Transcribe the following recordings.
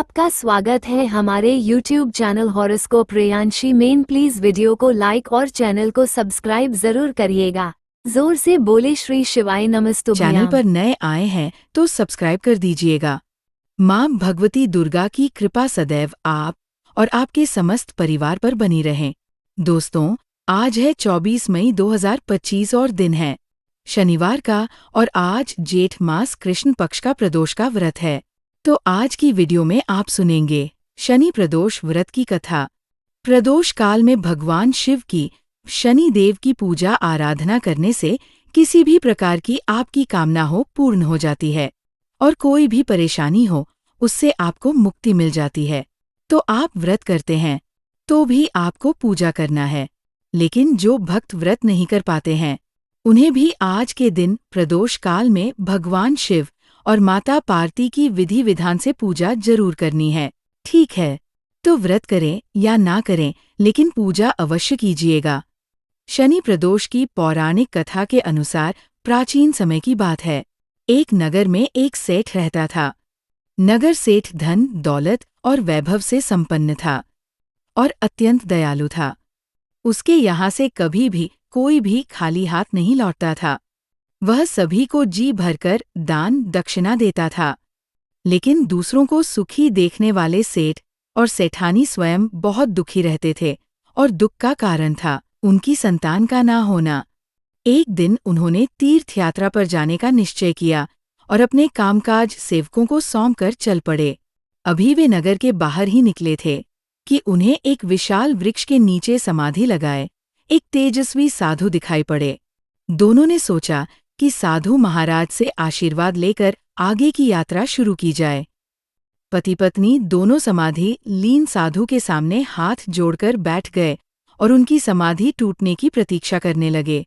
आपका स्वागत है हमारे YouTube चैनल हॉरोस्कोप रेयांशी में। प्लीज वीडियो को लाइक और चैनल को सब्सक्राइब जरूर करिएगा। जोर से बोले श्री शिवाय नमस्तुभ्याम। चैनल पर नए आए हैं तो सब्सक्राइब कर दीजिएगा। मां भगवती दुर्गा की कृपा सदैव आप और आपके समस्त परिवार पर बनी रहे। दोस्तों, आज है 24 मई 2025 और दिन है शनिवार का और आज जेठ मास कृष्ण पक्ष का प्रदोष का व्रत है। तो आज की वीडियो में आप सुनेंगे शनि प्रदोष व्रत की कथा। प्रदोष काल में भगवान शिव की शनि देव की पूजा आराधना करने से किसी भी प्रकार की आपकी कामना हो पूर्ण हो जाती है और कोई भी परेशानी हो उससे आपको मुक्ति मिल जाती है। तो आप व्रत करते हैं तो भी आपको पूजा करना है, लेकिन जो भक्त व्रत नहीं कर पाते हैं उन्हें भी आज के दिन प्रदोष काल में भगवान शिव और माता पार्वती की विधि विधान से पूजा जरूर करनी है। ठीक है, तो व्रत करें या ना करें, लेकिन पूजा अवश्य कीजिएगा। शनि प्रदोष की पौराणिक कथा के अनुसार प्राचीन समय की बात है। एक नगर में एक सेठ रहता था। नगर सेठ धन, दौलत और वैभव से संपन्न था और अत्यंत दयालु था। उसके यहाँ से कभी भी कोई भी खाली हाथ नहीं लौटता था। वह सभी को जी भरकर दान दक्षिणा देता था, लेकिन दूसरों को सुखी देखने वाले सेठ और सेठानी स्वयं बहुत दुखी रहते थे और दुख का कारण था उनकी संतान का ना होना। एक दिन उन्होंने तीर्थ यात्रा पर जाने का निश्चय किया और अपने कामकाज सेवकों को सौंपकर चल पड़े। अभी वे नगर के बाहर ही निकले थे कि उन्हें एक विशाल वृक्ष के नीचे समाधि लगाए एक तेजस्वी साधु दिखाई पड़े। दोनों ने सोचा कि साधु महाराज से आशीर्वाद लेकर आगे की यात्रा शुरू की जाए। पति पत्नी दोनों समाधि लीन साधु के सामने हाथ जोड़कर बैठ गए और उनकी समाधि टूटने की प्रतीक्षा करने लगे।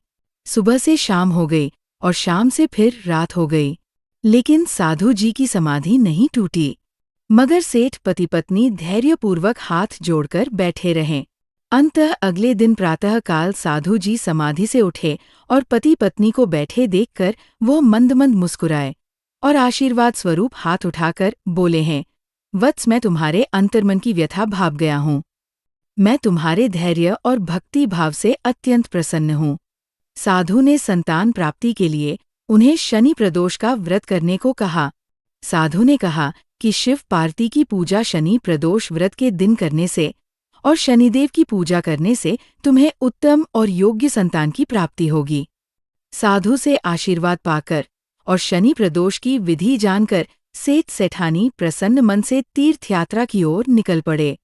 सुबह से शाम हो गई और शाम से फिर रात हो गई, लेकिन साधु जी की समाधि नहीं टूटी। मगर सेठ पति पत्नी धैर्यपूर्वक हाथ जोड़कर बैठे रहे। अंततः अगले दिन प्रातःकाल साधु जी समाधि से उठे और पति पत्नी को बैठे देखकर वो मंद मंद मुस्कुराए और आशीर्वाद स्वरूप हाथ उठाकर बोले हैं, वत्स, मैं तुम्हारे अंतर्मन की व्यथा भाप गया हूँ। मैं तुम्हारे धैर्य और भक्ति भाव से अत्यंत प्रसन्न हूँ। साधु ने संतान प्राप्ति के लिए उन्हें शनि प्रदोष का व्रत करने को कहा। साधु ने कहा कि शिव पार्वती की पूजा शनि प्रदोष व्रत के दिन करने से और शनिदेव की पूजा करने से तुम्हें उत्तम और योग्य संतान की प्राप्ति होगी। साधु से आशीर्वाद पाकर और शनि प्रदोष की विधि जानकर सेठ सेठानी प्रसन्न मन से तीर्थ यात्रा की ओर निकल पड़े।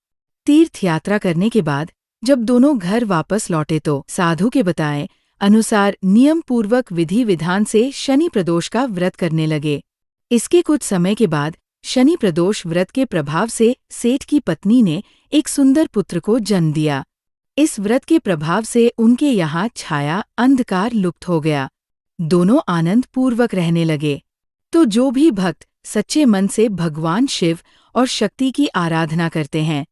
तीर्थ यात्रा करने के बाद जब दोनों घर वापस लौटे तो साधु के बताए अनुसार नियम पूर्वक विधि विधान से शनि प्रदोष का व्रत करने लगे। इसके कुछ समय के बाद शनि प्रदोष व्रत के प्रभाव से सेठ की पत्नी ने एक सुंदर पुत्र को जन्म दिया। इस व्रत के प्रभाव से उनके यहाँ छाया अंधकार लुप्त हो गया। दोनों आनंद पूर्वक रहने लगे। तो जो भी भक्त सच्चे मन से भगवान शिव और शक्ति की आराधना करते हैं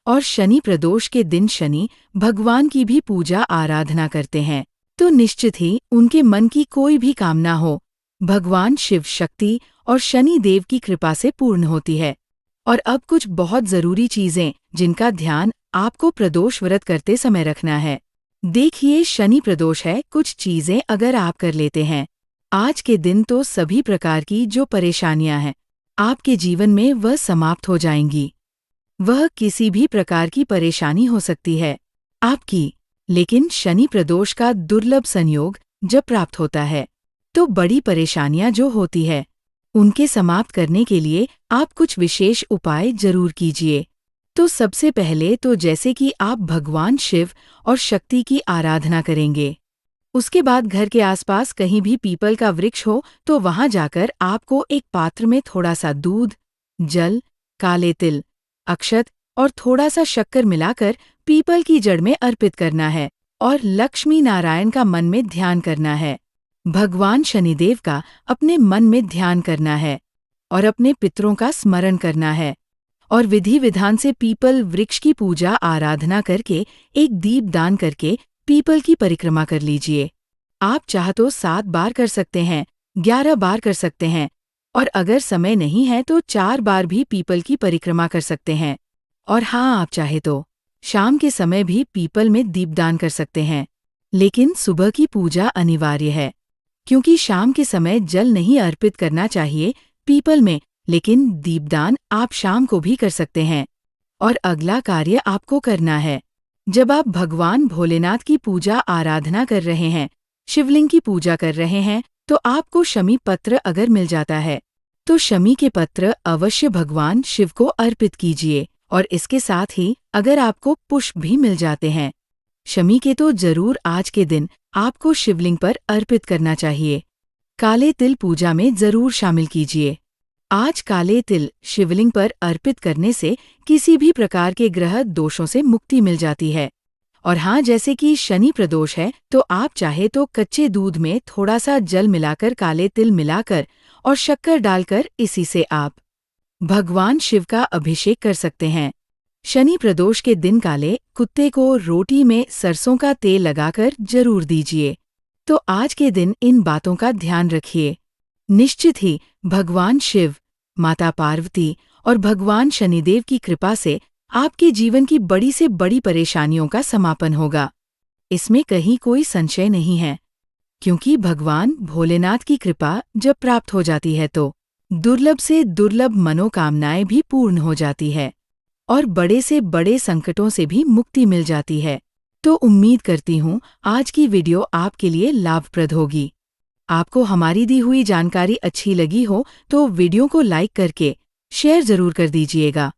और शनि प्रदोष के दिन शनि भगवान की भी पूजा आराधना करते हैं, तो निश्चित ही उनके मन की कोई भी कामना हो भगवान शिव शक्ति और शनि देव की कृपा से पूर्ण होती है। और अब कुछ बहुत जरूरी चीजें जिनका ध्यान आपको प्रदोष व्रत करते समय रखना है। देखिए, शनि प्रदोष है, कुछ चीजें अगर आप कर लेते हैं आज के दिन तो सभी प्रकार की जो परेशानियां हैं आपके जीवन में वह समाप्त हो जाएंगी। वह किसी भी प्रकार की परेशानी हो सकती है आपकी, लेकिन शनि प्रदोष का दुर्लभ संयोग जब प्राप्त होता है तो बड़ी परेशानियां जो होती है उनके समाप्त करने के लिए आप कुछ विशेष उपाय जरूर कीजिए। तो सबसे पहले तो जैसे कि आप भगवान शिव और शक्ति की आराधना करेंगे, उसके बाद घर के आसपास कहीं भी पीपल का वृक्ष हो तो वहां जाकर आपको एक पात्र में थोड़ा सा दूध, जल, काले तिल, अक्षत और थोड़ा सा शक्कर मिलाकर पीपल की जड़ में अर्पित करना है और लक्ष्मी नारायण का मन में ध्यान करना है। भगवान शनिदेव का अपने मन में ध्यान करना है और अपने पितरों का स्मरण करना है और विधि विधान से पीपल वृक्ष की पूजा आराधना करके एक दीप दान करके पीपल की परिक्रमा कर लीजिए। आप चाह तो 7 बार कर सकते हैं, 11 बार कर सकते हैं, और अगर समय नहीं है तो 4 बार भी पीपल की परिक्रमा कर सकते हैं। और हाँ, आप चाहे तो शाम के समय भी पीपल में दीपदान कर सकते हैं। लेकिन सुबह की पूजा अनिवार्य है, क्योंकि शाम के समय जल नहीं अर्पित करना चाहिए पीपल में, लेकिन दीपदान आप शाम को भी कर सकते हैं। और अगला कार्य आपको करना है, जब आप भगवान भोलेनाथ की पूजा आराधना कर रहे हैं, शिवलिंग की पूजा कर रहे हैं, तो आपको शमी पत्र अगर मिल जाता है तो शमी के पत्र अवश्य भगवान शिव को अर्पित कीजिए। और इसके साथ ही अगर आपको पुष्प भी मिल जाते हैं शमी के, तो जरूर आज के दिन आपको शिवलिंग पर अर्पित करना चाहिए। काले तिल पूजा में जरूर शामिल कीजिए। आज काले तिल शिवलिंग पर अर्पित करने से किसी भी प्रकार के ग्रह दोषों से मुक्ति मिल जाती है। और हाँ, जैसे कि शनि प्रदोष है तो आप चाहे तो कच्चे दूध में थोड़ा सा जल मिलाकर काले तिल मिलाकर और शक्कर डालकर इसी से आप भगवान शिव का अभिषेक कर सकते हैं। शनि प्रदोष के दिन काले कुत्ते को रोटी में सरसों का तेल लगाकर जरूर दीजिए। तो आज के दिन इन बातों का ध्यान रखिए। निश्चित ही भगवान शिव, माता पार्वती और भगवान शनिदेव की कृपा से आपके जीवन की बड़ी से बड़ी परेशानियों का समापन होगा। इसमें कहीं कोई संशय नहीं है, क्योंकि भगवान भोलेनाथ की कृपा जब प्राप्त हो जाती है तो दुर्लभ से दुर्लभ मनोकामनाएं भी पूर्ण हो जाती है और बड़े से बड़े संकटों से भी मुक्ति मिल जाती है। तो उम्मीद करती हूँ आज की वीडियो आपके लिए लाभप्रद होगी। आपको हमारी दी हुई जानकारी अच्छी लगी हो तो वीडियो को लाइक करके शेयर जरूर कर दीजिएगा।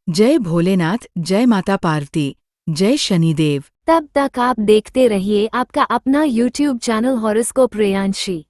जय भोलेनाथ, जय माता पार्वती, जय शनिदेव। तब तक आप देखते रहिए आपका अपना YouTube चैनल हॉरोस्कोप प्रेयांशी।